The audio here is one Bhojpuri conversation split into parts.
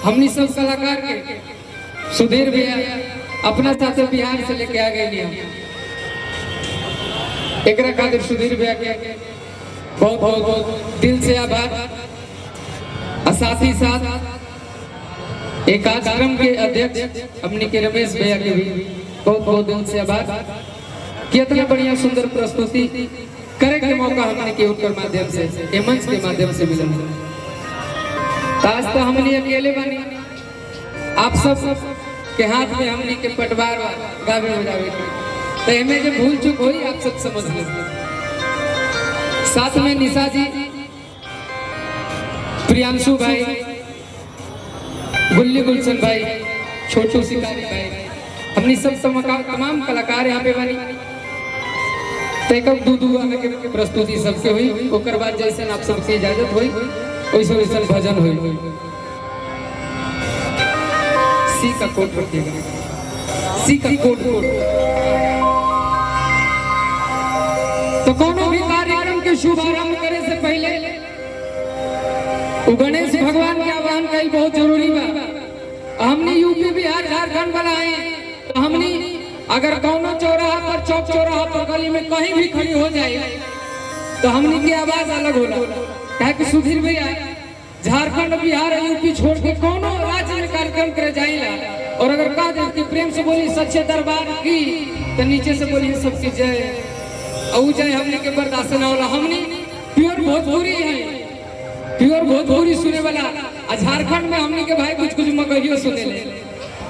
हमनी सब कलाकार के सुधीर भैया अपना साथ बिहार से लेके आ गए एक खातिर सुधीर भैया के बहुत बहुत दिल से आभार। और साथ ही साथ एक कार्यक्रम के अध्यक्ष हमने के रमेश भैया के भी बहुत बहुत दिल से आभार कि इतना बढ़िया सुंदर प्रस्तुति करे के मौका हमने के उनके माध्यम से मंच के माध्यम से मिला। आज तो हमने अकेले बनी, आप सब के हाथ में हमने के पटवार गावे बजावे तो हमें जो भूल चूक हुई आप सब समझ लो। साथ में निशा जी, प्रियांशु भाई, गुल्ली गुलशन भाई, छोटू शिकारी भाई, हमने सब तमाम कलाकार यहाँ पे बनी। तो प्रस्तुति सबके हुई ओकर बाद जैसे आप सबसे इजाजत हुई वैसे वैसे भजन हुई। सी का कोट रखिएगा, सी का कोट। तो कोनो भी कार्यक्रम के शुभारंभ करे से पहले गणेश भगवान के आह्वान का बहुत जरूरी बा। हमने यूपी बिहार झारखंड वाला है तो हमने अगर कौनो चौराहा पर चौक चौराहा पर गली में कहीं भी खड़ी हो जाए तो हमने की आवाज अलग होला। कहे कि सुधीर भैया झारखंड बिहार यूपी छोड़ के कोनो राज्य में कार्यक्रम करे जाइला और अगर कह दे कि प्रेम से बोली सच्चे दरबार की तो नीचे से बोली सबकी जय और जय हमने के बर्दाश्त न होला। हमने प्योर भोजपुरी है, प्योर भोजपुरी सुने वाला। झारखंड में हमने के भाई कुछ कुछ मगहियो सुने ले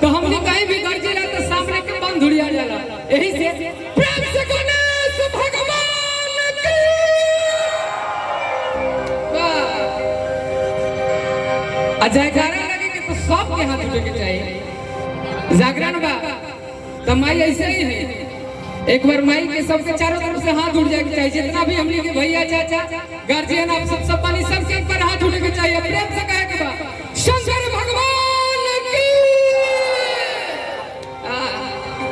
तो हमने कहीं भी कर जिला तो सामने के बंद धुड़िया जाला। यही से प्रेम से गणेश भगवान की जयकारा लगे कि तो सब के हाथ उठे के चाहिए। जागरण बा तो माई ऐसे ही है, एक बार माई के सबके चारों तरफ से हाथ उठ जाए चाहिए। जितना भी हमने के भैया चाचा गार्जियन आप सब पानी सबके ऊपर हाथ उठे के चाहिए। प्रेम से कहे के बा शंकर भगवान की।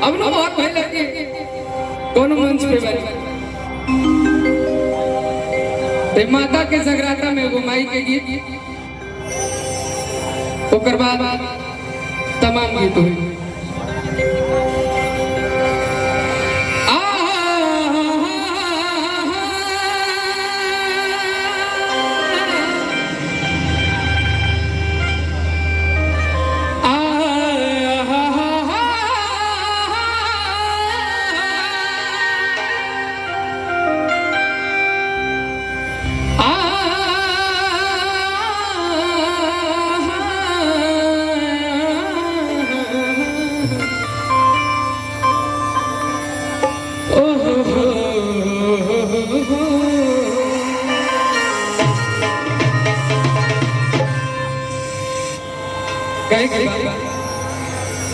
अब ना बहुत भय लगे दोनों मंच पे बैठे तो माता के जगराता में वो माई के गीत ओकर बाद तमाम गीत हुई।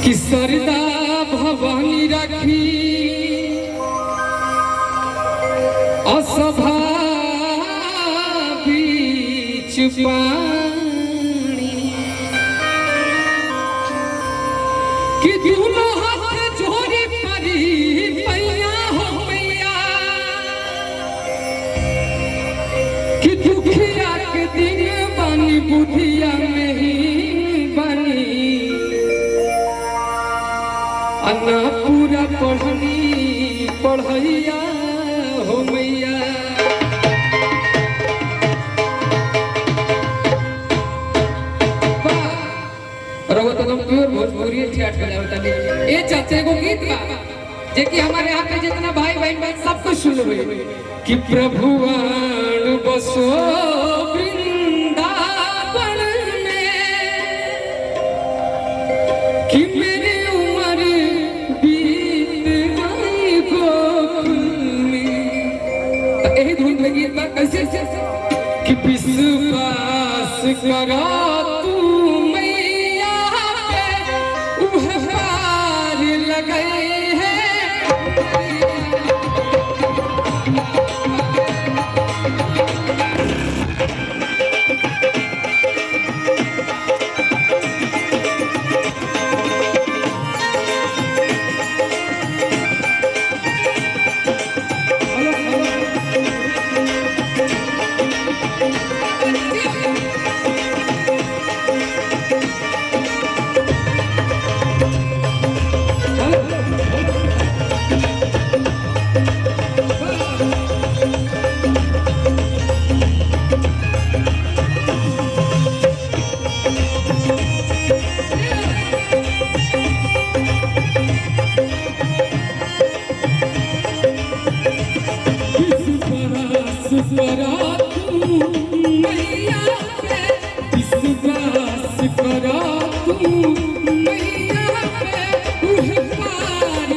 कि सरदा भवानी रखी असभा बीच पानी कि दोनों हाथ जोड़ी परी पैया हो मैया कि दुखिया के दिन बनी बुधिया में ही अन्ना पूरा पढ़नी पढ़ैया हो मैया। भोजपुरी ये चाचे को गीत बा जे कि हमारे यहाँ पे जितना भाई बहन बहन सब कुछ सुन हुए कि प्रभुवान बसो वृंदावन में कि मेरे गीत पर कैसे कि विश्वास करो तू मैया पे उह पार लगाई है। करो तू मैया पे उहे पार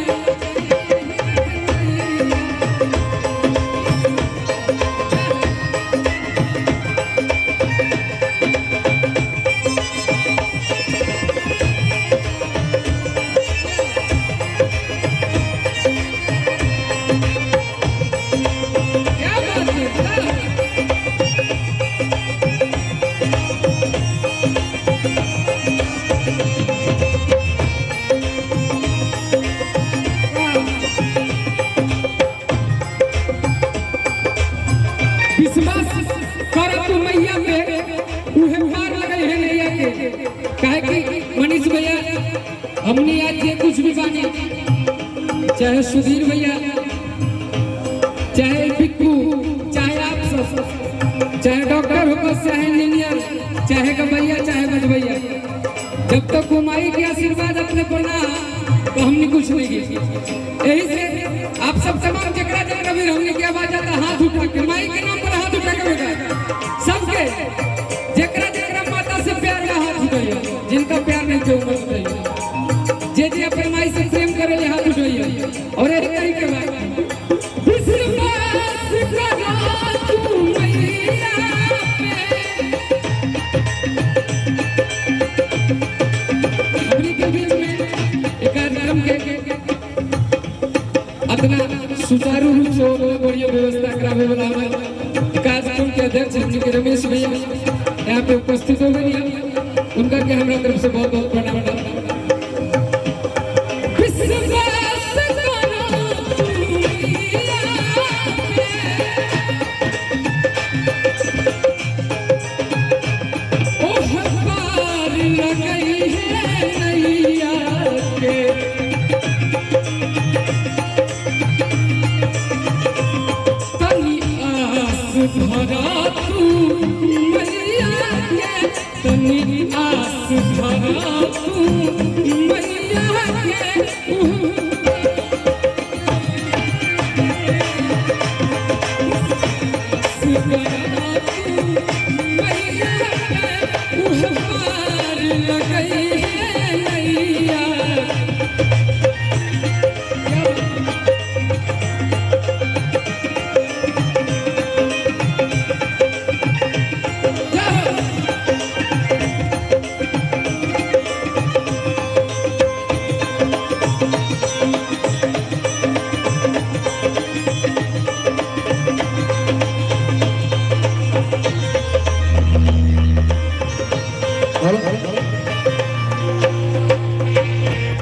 विश्वास कर तू मैया पे उहे पार लगे है नैया के काहे कि मनीष भैया हमनी आज ये कुछ भी बानी चाहे सुधीर भैया चाहे बिक्कू चाहे आप सब चाहे डॉक्टर हो चाहे इंजीनियर चाहे गवैया चाहे बजवैया जब तक तो माई के आशीर्वाद अपने पर ना तो हमने कुछ नहीं की यही से आप सब तमाम जकरा जकरा भी हमने की आवाज आता हाथ उठा के माई के नाम पर हाथ उठा के बेटा सबके जकरा जकरा माता से प्यार का हाथ उठाइए जिनका प्यार नहीं थे उमर उठाइए जे अपने माई से प्रेम करे हाथ उठाइए और यही तरीके बात सुचारू रूप से बढ़िया व्यवस्था करावे वाला कार्यक्रम के अध्यक्ष श्री रमेश भैया यहाँ पे उपस्थित हो गए उनका के हमारा तरफ से बहुत बहुत प्रणाम भरा तू मैया के तनी आस भरा तू मैया के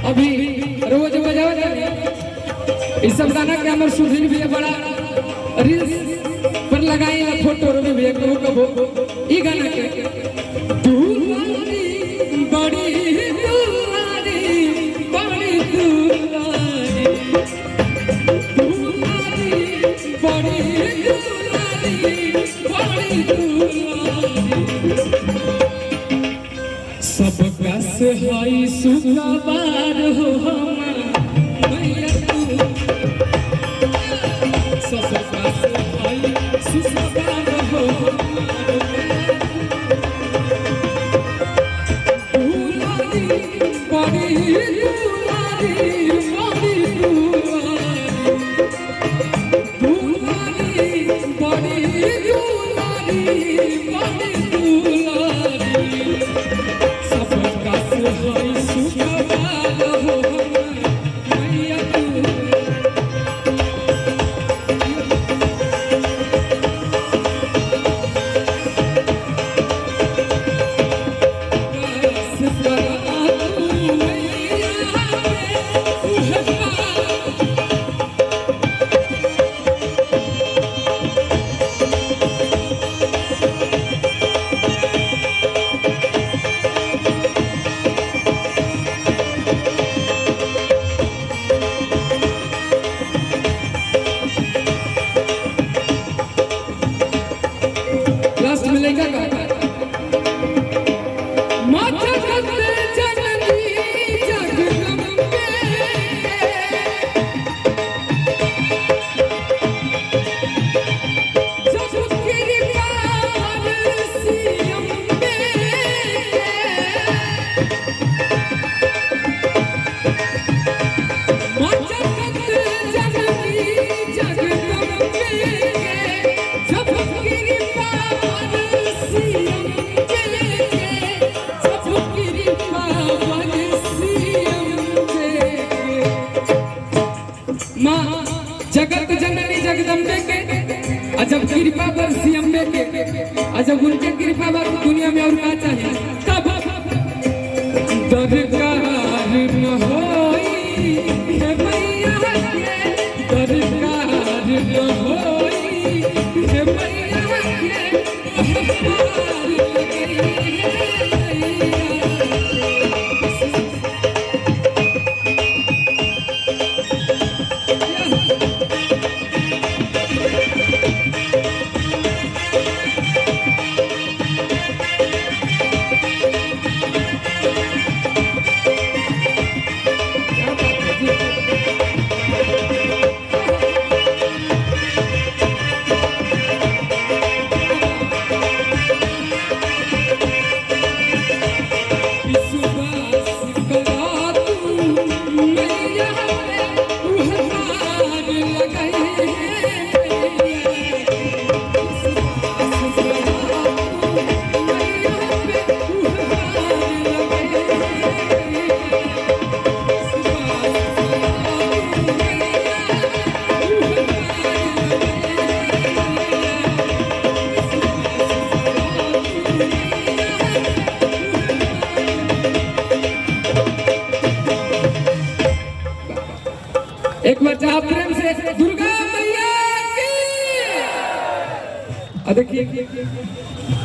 अभी रोज बजाओ इस सब गाना के हमर सुधीर भी बड़ा रील्स पर लगाई ना फोटो रो भी कबो कबो ई गाना के दुलारी बड़ी दुलारी बड़ी दुलारी दुलारी बड़ी दुलारी बड़ी दुलारी सबका से हाई सुखबार हो हमर मैया तू सबका से हाई सुखबार हो दुलारी बड़ी दुलारी बड़ी दुलारी बड़ी दुलारी बड़ी दुलारी सबका से हाई सुखबार हो मैया तू दरकार न होई हे मैया के, दरकार न होई हे मैया के, पार लगई हे एक बार चाह प्रेम से दुर्गा मैया की। देखिए